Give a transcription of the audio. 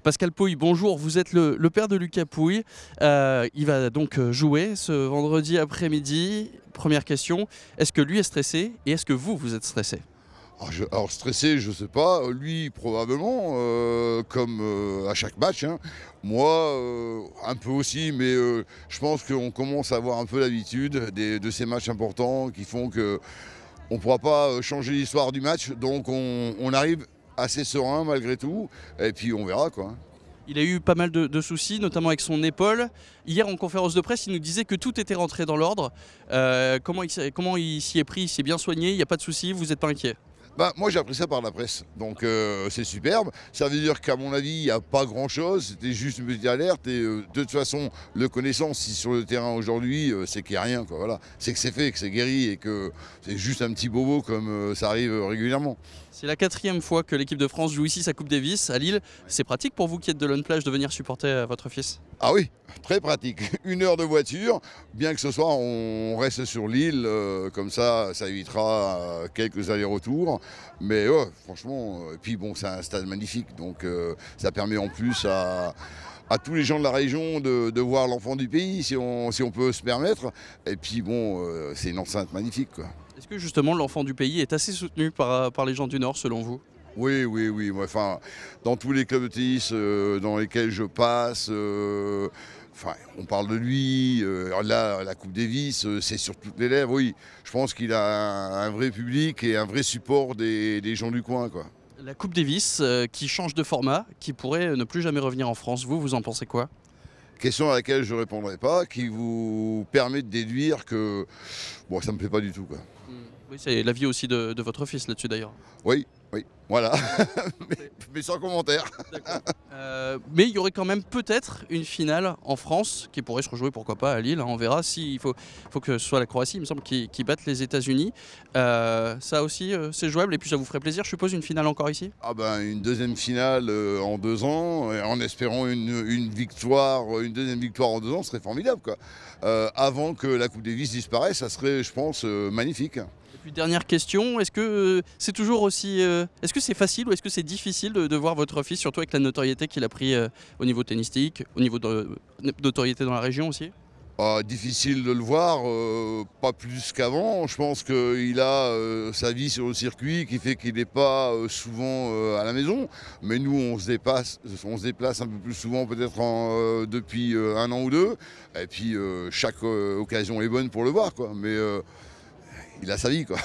Pascal Pouille, bonjour, vous êtes le père de Lucas Pouille. Il va donc jouer ce vendredi après-midi. Première question, est-ce que lui est stressé et est-ce que vous êtes stressé? Alors stressé, je sais pas, lui probablement, comme à chaque match, hein. Moi, un peu aussi, mais je pense qu'on commence à avoir un peu l'habitude de ces matchs importants qui font qu'on ne pourra pas changer l'histoire du match, donc on arrive assez serein malgré tout, et puis on verra quoi, hein. Il a eu pas mal de soucis, notamment avec son épaule. Hier, en conférence de presse, il nous disait que tout était rentré dans l'ordre. Comment il s'y est pris? Il s'est bien soigné, il n'y a pas de soucis, vous n'êtes pas inquiet? Bah, moi j'ai appris ça par la presse, donc c'est superbe. Ça veut dire qu'à mon avis, il n'y a pas grand-chose, c'était juste une petite alerte. Et de toute façon, le connaissant, si sur le terrain aujourd'hui, c'est qu'il n'y a rien, quoi, voilà. C'est que c'est fait, que c'est guéri et que c'est juste un petit bobo comme ça arrive régulièrement. C'est la 4e fois que l'équipe de France joue ici sa Coupe Davis à Lille. C'est pratique pour vous qui êtes de Lone-Plage de venir supporter votre fils? Ah oui, très pratique. 1 heure de voiture, bien que ce soir on reste sur l'île, comme ça évitera quelques allers-retours. Mais ouais, franchement, et puis bon, c'est un stade magnifique, donc ça permet en plus à tous les gens de la région de voir l'enfant du pays, si on peut se permettre. Et puis bon, c'est une enceinte magnifique, quoi. Est-ce que justement l'enfant du pays est assez soutenu par les gens du Nord selon vous? Oui, oui, oui. Moi, enfin, dans tous les clubs de tennis dans lesquels je passe, enfin, on parle de lui. Alors là, la Coupe Davis, c'est sur toutes les lèvres. Oui, je pense qu'il a un vrai public et un vrai support des gens du coin, quoi. La Coupe Davis qui change de format, qui pourrait ne plus jamais revenir en France, vous en pensez quoi? Question à laquelle je ne répondrai pas, qui vous permet de déduire que bon, ça me plaît pas du tout, quoi. Oui, c'est l'avis aussi de votre fils là-dessus d'ailleurs. Oui, oui, voilà. mais sans commentaire. D'accord. Mais il y aurait quand même peut-être une finale en France qui pourrait se rejouer, pourquoi pas, à Lille, hein, on verra. Il faut que ce soit la Croatie, il me semble, qui batte les États-Unis. Ça aussi, c'est jouable et puis ça vous ferait plaisir, je suppose, une finale encore ici? Ah ben, une deuxième finale en 2 ans, en espérant une victoire, une deuxième victoire en 2 ans, ce serait formidable, quoi. Avant que la Coupe Davis disparaisse, ça serait, je pense, magnifique. Et puis dernière question, est-ce que c'est toujours aussi, est-ce que c'est facile ou est-ce que c'est difficile de voir votre fils, surtout avec la notoriété qu'il a pris au niveau tennistique, au niveau de notoriété dans la région aussi? Difficile de le voir, pas plus qu'avant. Je pense qu'il a sa vie sur le circuit qui fait qu'il n'est pas souvent à la maison. Mais nous, on se déplace un peu plus souvent, peut-être depuis 1 an ou 2. Et puis chaque occasion est bonne pour le voir, quoi. Mais il a sa vie, quoi.